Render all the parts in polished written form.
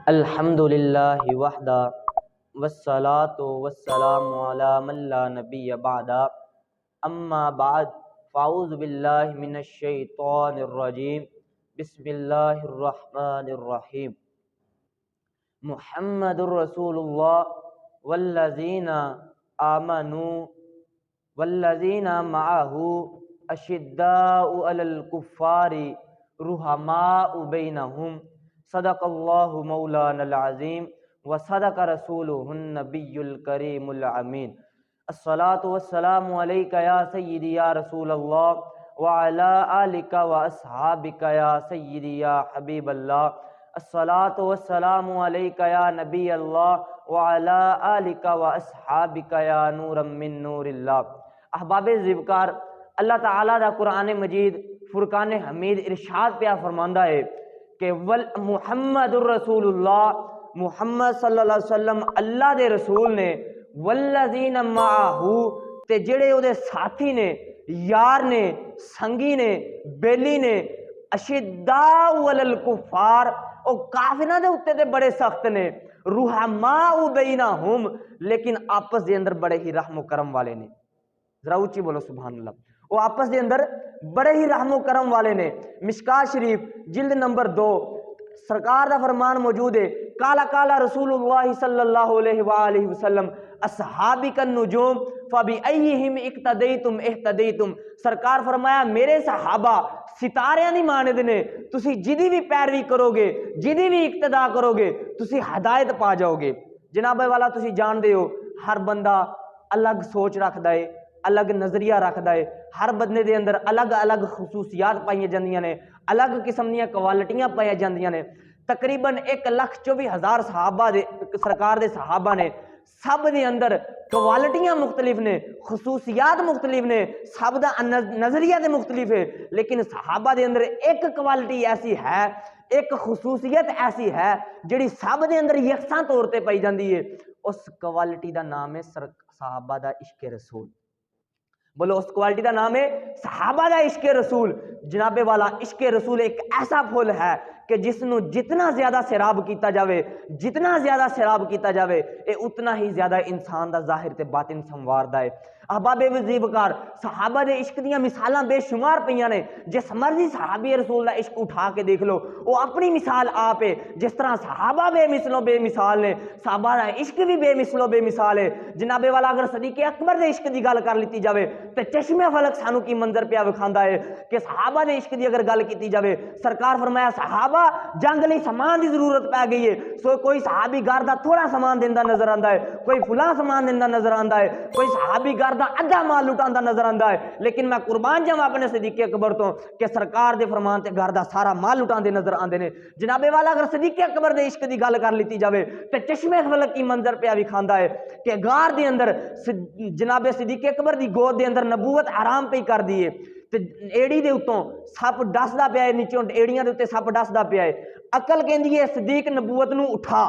الحمد للہ وحدہ والصلاة والسلام علی من لا نبی بعد اما بعد فاعوذ باللہ من الشیطان الرجیم بسم اللہ الرحمن الرحیم محمد رسول اللہ والذین آمنوا والذین معہ اشداء علی الکفار رحماء بینہم صدق اللہ مولانا العظیم وصدق رسولہ النبی الکریم الامین الصلاۃ والسلام علیک یا سیدی یا رسول اللہ وعلی آلک واصحابک یا سیدی یا حبیب اللہ الصلاۃ والسلام علیک یا نبی اللہ وعلی آلک واصحابک یا نورا من نور اللہ۔ احباب ذوقار، اللہ تعالیٰ دا قرآن مجید فرقان حمید ارشاد پیا فرماندہ ہے کہ محمد الرسول اللہ، محمد صلی اللہ علیہ وسلم اللہ دے رسول نے، والذین معہو تے جڑے او دے ساتھی نے، یار نے، سنگی نے، بیلی نے، اشداء علی الکفار، او کافراں دے اوتے تے بڑے سخت نے، رحماء بینہم لیکن آپس دے اندر بڑے ہی رحم و کرم والے نے۔ ذرا اونچی بولو سبحان اللہ۔ وہ آپس دے اندر بڑے ہی رحم و کرم والے نے۔ مشکات شریف جلد نمبر 2 سرکار دا فرمان موجود ہے، کالا کالا رسول اللہ صلی اللہ علیہ وآلہ وسلم اصحابی کا نجوم فبأیہم اقتدیتم اہتدیتم۔ سرکار فرمایا میرے صحابہ ستاریاں نہیں مانند نے، تسی جدی بھی پیروی کرو گے، جدی بھی اقتدا کرو گے، تسی ہدایت پا جاؤ گے۔ جناب والا تسی جان دے ہو، ہر بندہ الگ سوچ رکھدا ہے، الگ نظریہ رکھدا ہے، ہر بندے دے اندر الگ الگ خصوصیات پائیاں جاندیاں نے، الگ قسم دیاں کوالٹیاں پائیاں جاندیاں نے۔ تقریباً 1,24,000 صحابہ دے سرکار دے صحابہ نے، سب دے اندر کوالٹیاں مختلف نے، خصوصیات مختلف نے، سب دا نظریہ دے مختلف ہے، لیکن صحابہ دے اندر ایک کوالٹی ایسی ہے، ایک خصوصیت ایسی ہے جڑی سب دے اندر یکساں طور تے پائی جاندی ہے۔ اس کوالٹی دا نام ہے صحابہ دا عشق رسول۔ بولو، اس کوالٹی دا نام ہے صحابہ دا عشق رسول۔ جناب والا، عشق رسول ایک ایسا پھول ہے کہ جس نو جتنا زیادہ سیراب کیتا جاوے، جتنا زیادہ سیراب کیتا جاوے، اے اتنا ہی زیادہ انسان دا ظاہر تے باطن سنواردا ہے۔ احباب وزیبکار، صحابہ دے عشق دیاں مثالاں بے شمار پیاں نے۔ جس مرضی صحابی رسول دا عشق اٹھا کے دیکھ لو، وہ اپنی مثال آپ ہے۔ جس طرح صحابہ بے مثلوں بے مثال نے، صحابہ دا عشق بھی بے مثلوں بے مثال ہے۔ جناب والا، اگر صدیق اکبر دے عشق دی گل کر لیتی جاوے تے چشمے فلک سانو کی منظر پیا وکھاندا ہے کہ صحابہ دے عشق دی اگر گل کیتی جاوے، سرکار فرمایا صحابہ جنگ لئی سامان دی ضرورت پی گئی ہے، سو کوئی صحابی گھر دا تھوڑا سامان دیندا نظر آندا ہے، کوئی فلاں سامان دیندا نظر آندا ہے، کوئی صحابی گھر دا ادھا مال لٹاندا نظر آندا ہے، لیکن میں قربان جاواں اپنے صدیق اکبر تو کہ سرکار دے فرمان تے گھر دا سارا مال لٹاندے نظر آندے نے۔ جناب والا، اگر صدیق اکبر دے عشق دی گل کر لیتی جاوے تے چشمے فلک کی منظر پیا وکھاندا ہے کہ غار دے اندر جناب صدیق اکبر دی گود دے اندر نبوت آرام پئی کر دی ہے تے ایڑی دے اتوں سپ ڈسدا پیا ہے، نیچوں ایڑیاں دے اوتے سپ ڈسدا پیا ہے۔ عقل کہندی ہے صدیق نبوت نو اٹھا،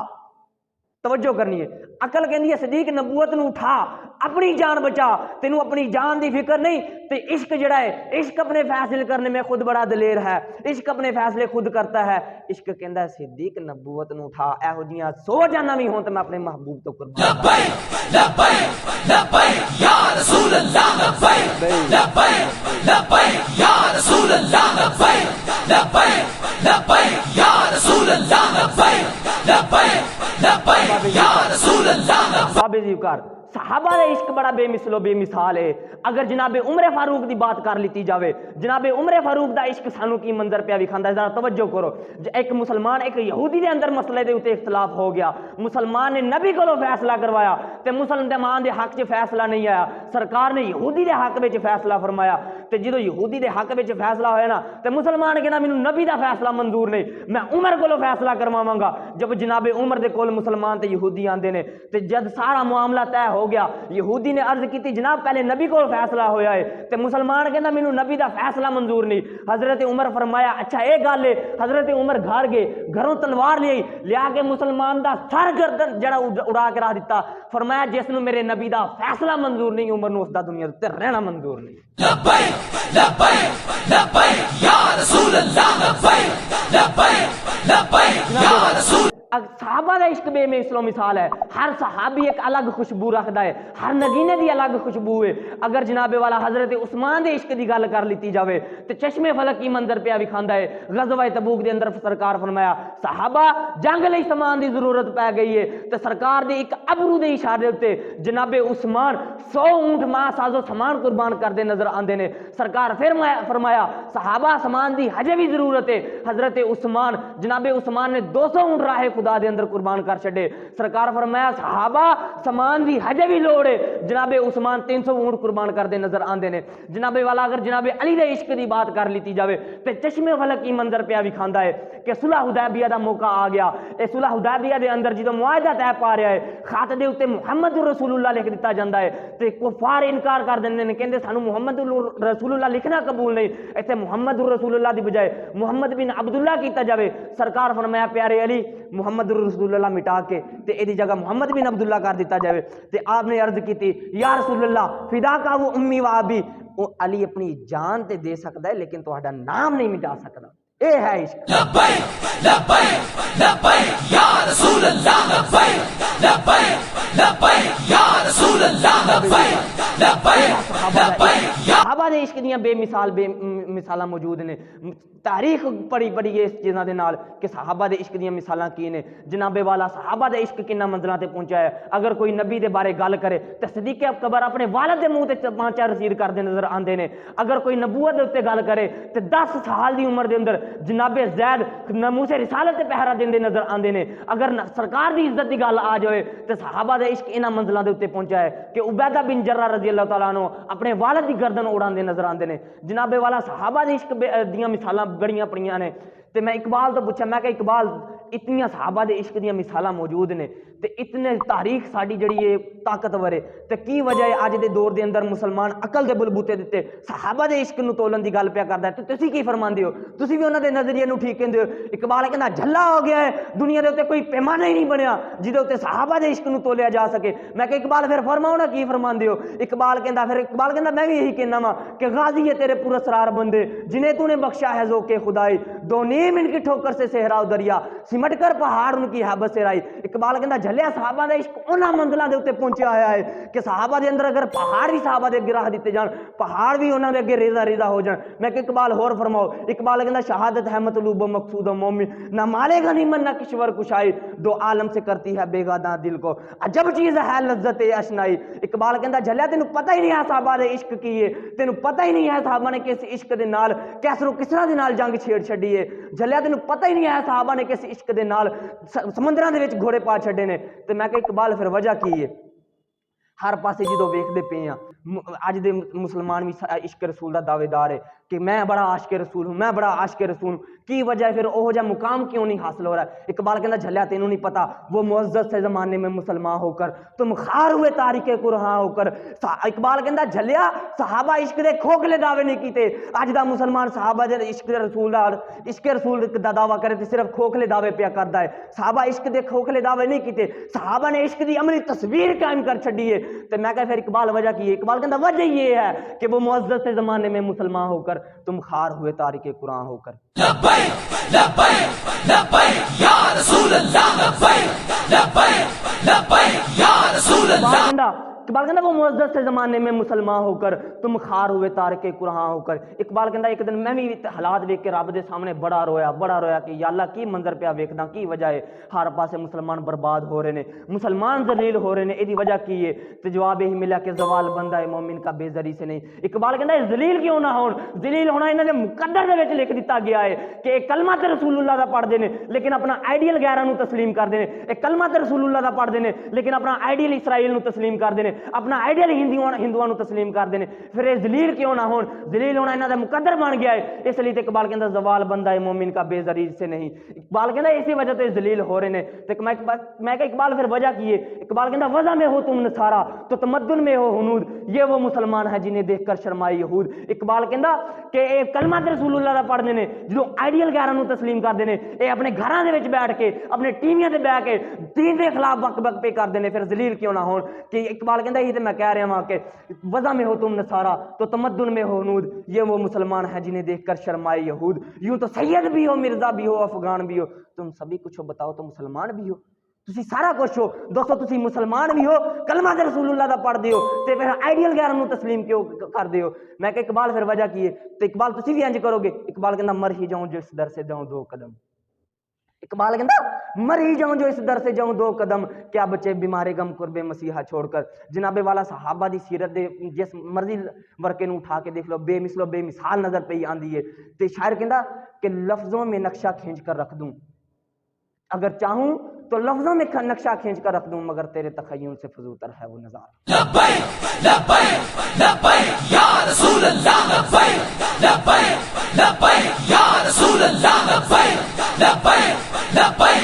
توجہ کرنی ہے، عقل کہندی ہے صدیق نبوت نو اٹھا، اپنی جان بچا، تینوں اپنی جان دی فکر نہیں۔ تے عشق جڑا ہے، عشق اپنے فیصلے کرنے میں خود بڑا دلیر ہے، عشق اپنے فیصلے خود کرتا ہے۔ عشق کہندا ہے صدیق نبوت نو اٹھا، ایہو جیاں 100 جاناں وی ہون تے میں اپنے محبوب تو قربان۔ لبیک لبیک لبیک یا رسول اللہ، لبیک لبیک لبیک یا رسول اللہ، لبیک لبیک لبیک یا رسول اللہ، لبیک لبیک لبیک یا رسول اللہ۔ بابے ذوقار، صحابہ دا عشق بڑا بے مثل و بے مثال ہے۔ اگر جناب عمر فاروق دی بات کر لیتی جاوے، جناب عمر فاروق دا عشق سانو کی منظر پیا وکھاندا ہے۔ ذرا توجہ کرو، ایک مسلمان ایک یہودی دے اندر مسئلے دے اوتے اختلاف ہو گیا، مسلمان نے نبی کولوں فیصلہ کروایا تے مسلمان دے حق چ فیصلہ نہیں آیا، سرکار نے یہودی دے حق وچ فیصلہ فرمایا۔ تے جدوں یہودی دے حق وچ فیصلہ ہویا نا تے مسلمان کہنا مینوں نبی دا فیصلہ منظور نہیں، میں عمر کولوں فیصلہ کرواواں گا۔ جب جناب عمر دے کول مسلمان تے یہودی آندے نے تے جد سارا معاملہ طے ہو گیا، یہودی نے عرض کی جناب پہلے نبی کو فیصلہ ہویا ہے، تے مسلمان کہنا مینوں نبی دا فیصلہ منظور نہیں۔ حضرت عمر فرمایا اچھا اے گل ہے۔ حضرت عمر گھر گئے، گھروں تلوار لیا کے مسلمان دا سر گردن جڑا اڑا کے رکھ دیتا۔ فرمایا جس نو میرے نبی دا فیصلہ منظور نہیں، عمر نو اس دا دنیا تے رہنا منظور نہیں۔ لبیک لبیک لبیک یا رسول اللہ، لبیک لبیک لبیک یا رسول۔ صحابہ دا عشق بے مثل و مثال ہے. ہر صحابی ایک الگ خوشبو رکھدا ہے, ہر نگینے دی الگ خوشبو ہے. اگر جناب والا حضرت عثمان دے عشق دی گل کر لیتی جاوے تے چشمے فلک کی منظر پہ وکھاندا ہے. غزوہ تبوک دے اندر سرکار فرمایا صحابہ جنگ لئی سامان دی ضرورت پی گئی ہے تے سرکار دے ایک ابرو دے اشارے تے جناب عثمان 100 اونٹ ماں سازو سامان قربان کردے نظر آندے نے. سرکار پھر فرمایا صحابہ سامان دی ہجے بھی ضرورت ہے. حضرت عثمان جناب عثمان نے 200 اونٹ راہ خدا دے اندر قربان کر چھڈے. سرکار فرمایا صحابہ سامان دی ہجے بھی لوڑ ہے. جناب عثمان 300 اونٹ قربان کردے نظر آندے نے. جناب والا اگر جناب علی دے عشق دی بات کر لیتی جاوے تے چشمے فلک کی منظر پہ وکھاندا ہے کہ صلح حدیبیہ دا موقع آ گیا. اے صلح حدیبیہ دے اندر جدوں معاہدہ طے پا رہا ہے خط دے اوتے محمد رسول اللہ لکھ دتا جاندا ہے تے کفار انکار کر دیندے نے, کہندے سانو محمد رسول اللہ لکھنا قبول نہیں, ایتھے محمد رسول اللہ دی بجائے محمد بن عبداللہ کیتا جاوے. سرکار فرمایا پیارے علی محمد رسول اللہ مٹا کے تے ایدی جگہ محمد بن عبداللہ کر دیتا جاوے. تے آپ نے عرض کیتی یا رسول اللہ فدا کا وہ امی و ابی, وہ علی اپنی جان تے دے سکدا ہے لیکن تہاڈا نام نہیں مٹا سکدا. اے ہے عشق. لبیک لبیک لبیک یا رسول اللہ, لبیک لبیک لبیک یا رسول اللہ, لبیک لبیک لبیک یا. صحابہ دے عشق دیاں بے مثال بے مثالاں موجود نے. تاریخ پڑھی پڑھی اس چیزاں دے نال کہ صحابہ دے عشق دیاں مثالاں کی نے. جناب والا صحابہ دے عشق کنا منزلاں تے پہنچا ہے. اگر کوئی نبی دے بارے گل کرے تے صدیق اکبر اپنے والد دے منہ تے پانچا رسید کردے نظر آندے نے. اگر کوئی نبوت دے اوتے گل کرے تے 10 سال دی عمر دے اندر جناب زید ناموس رسالت تے پہرا دیندے نظر آندے نے. اگر سرکار دی عزت دی گل آ جائے تے صحابہ دے عشق انہاں منزلاں دے اوتے پہنچا ہے کہ عبیدہ بن جرہ رضی اللہ تعالیٰ عنہ اپنے والد دی گردن اڑاندے نظر آندے نے. جناب والا صحابہ دے عشق دیاں مثالاں بڑیاں پڑیاں نے. تے میں اقبال تو پوچھا, میں کہ اقبال اتنی صحابہ دے عشق دیاں مثالاں موجود نے تے اتنے تاریخ ساڈی جڑی ہے طاقتور ہے تے کی وجہ ہے اج دے دور دے اندر مسلمان عقل دے بلبوتے دتے صحابہ دے عشق نو تولن دی گل پیا کردا ہے تے تسی کی فرماندے ہو؟ تسی بھی انہاں دے نظریے نو ٹھیک کہندے ہو. اقبال کہندا جھلا ہو گیا ہے دنیا دے اوتے کوئی پیمانہ ہی نہیں بنیا جدے اوتے صحابہ دے عشق نو تولیا جا سکے. میں کہ اقبال پھر فرماؤ نا کی فرماندے ہو؟ اقبال کہندا میں بھی یہی کہنا وا کہ غازی ہے تیرے پر اسرار بندے جنہیں تو نے بخشا ہے ذوق خدائی, دو نیم ان کی ٹھوکر سے صحرا و دریا سمٹ کر پہاڑ ان کی حبس سے رائی. اقبال کہندا جھلیا صحابہ دے عشق انہاں منزلاں دے اوتے پہنچیا ہوا ہے کہ صحابہ دے اندر اگر پہاڑ بھی صحابہ دے اگے رکھ دیتے جان پہاڑ بھی انہاں دے اگے ریزہ ریزہ ہو جان. میں کہ اقبال ہور فرماؤ. اقبال کہندا شہادت ہے مطلوب و مقصود و مومن نہ مالے غنیمت نہ کشور کشائی دو عالم سے کرتی ہے بیگانہ دل کو عجب چیز ہے لذت اشنائی. اقبال کہندا جھلیا تینوں پتہ ہی نہیں ہے صحابہ دے عشق کی ہے, تینوں پتہ ہی نہیں ہے صحابہ نے کس عشق دے نال کیسر و کسرا دے نال جنگ چھیڑ چھڈی ہے. جھلیا تینوں پتہ ہی نہیں ہے صحابہ نے کس عشق دے نال سمندراں دے وچ گھوڑے پا چھڈے نے. تے میں کہ اقبال پھر وجہ کی ہے؟ ہر پاسے جدوں ویکھدے پے ہاں اج دے مسلمان بھی عشق رسول دا دعوے دار ہے کہ میں بڑا عاشق رسول ہوں, میں بڑا عاشق رسول ہوں. کی وجہ ہے پھر اوہ جا مقام کیوں نہیں حاصل ہو رہا ہے؟ اقبال کہندا جھلیا تینوں نہیں پتا وہ معزز سے زمانے میں مسلمان ہو کر تم خار ہوئے تاریخ قرآن ہو کر. اقبال کہندا جھلیا صحابہ عشق دے کھوکھلے دعوے نہیں کیتے. اج دا مسلمان صحابہ دے عشق رسول دا دعویٰ کرے تے صرف کھوکھلے دعوے پیا کردا ہے. صحابہ عشق دے کھوکھلے دعوے نہیں کیتے, صحابہ نے عشق دی عملی تصویر قائم کر چھڈی ہے. تے میں کہ پھر اقبال وجہ کی ہے؟ اقبال کہندا وجہ یہ ہے کہ وہ معزز سے زمانے میں مسلمان ہو کر تم خار ہوئے تاریخ قرآن ہو کر. لبیک لبیک لبیک یا رسول اللہ, لبیک لبیک لبیک یا رسول اللہ. اقبال کہندا وہ معزز سے زمانے میں مسلمان ہو کر تم خار ہوئے تارک قرآن ہو کر. اقبال کہندا ایک دن میں بھی حالات دیکھ کے رب دے سامنے بڑا رویا کہ یا اللہ کی منظر پہ ویکھدا, کی وجہ ہے ہر پاسے مسلمان برباد ہو رہے نے, مسلمان ذلیل ہو رہے نے, ایدی وجہ کی ہے؟ تے جواب یہی ملا کہ زوال بندہ ہے مومن کا بے زری سے نہیں. اقبال کہندا ذلیل کیوں نہ ہون؟ ذلیل ہونا انہاں دے مقدر دے وچ لکھ دتا گیا ہے کہ کلمہ تے رسول اللہ دا پڑھ دے نے لیکن اپنا آئیڈیل غیراں نو تسلیم کر دے نے, کلمہ تے رسول اللہ دا پڑھ دے نے لیکن اپنا آئیڈیل اسرائیل نو تسلیم کر دے نے, اپنا آئیڈیل ہندوؤں نو تسلیم کر دے نے. پھر یہ ذلیل کیوں نہ ہون؟ ذلیل ہونا انہاں دا مقدر بن گیا ہے. اس لیے اقبال کہندا زوال بندہ ہے مومن کا بے زری سے نہیں. اقبال کہندا اسی وجہ سے ذلیل ہو رہے نے. تے میں کہ اقبال پھر وجہ کی ہے؟ اقبال کہندا وضع میں ہو تم نصارا تو تمدن میں ہو ہنود, یہ وہ مسلمان ہے جنہیں دیکھ کر شرمائے یہود. اقبال کہندا کہ اے کلمہ تے رسول اللہ دا پڑھ دے نے جدوں آئیڈیل غیراں نو تسلیم کر دے نے, اے اپنے گھراں دے وچ بیٹھ کے اپنے ٹیویاں تے بیٹھ کے دین دے خلاف بک بک پہ کر دے نے. پھر ذلیل کیوں نہ ہون؟ کہ اقبال کہندا ہی تے میں کہہ رہا ہوں کہ وضع میں ہو تم نصارہ تو تمدن میں ہو ہنود، یہ وہ مسلمان ہیں جنہیں دیکھ کر شرمائے یہود، یوں تو سید بھی ہو مرزا بھی ہو افغان بھی ہو، تم سبھی کچھ ہو بتاؤ تو مسلمان بھی ہو، تسی سارا کچھ ہو دوستو، تسی مسلمان بھی ہو، کلمہ تے رسول اللہ دا پڑھ دیو تے پھر آئیڈیل غیروں نو تسلیم کیوں کر دیو؟ میں کہ اقبال پھر وجہ کی ہے تو اقبال تسی بھی انج کرو گے؟ اقبال کہندا مر ہی جاؤں جو اس در سے جاؤں دو قدم، اقبال کہندا مر ہی جاؤں جو اس در سے جاؤں دو قدم، کیا بچے بیمار غم قرب مسیحا چھوڑ کر، جناب والا صحابہ دی سیرت دے جس مرضی ورکے نو اٹھا کے دیکھ لو، بے مثل و بے مثال نظر پہ آندی ہے، تے شاعر کہندا کہ لفظوں میں نقشہ کھینچ کر رکھ دوں، اگر چاہوں تو لفظوں میں نقشہ کھینچ کر رکھ دوں، مگر تیرے تخیل سے فضوتر ہے وہ نظارہ۔ لبیک لبیک لبیک یا رسول اللہ، لبیک لبیک لبیک یا رسول اللہ، لبیک لبیک لبیک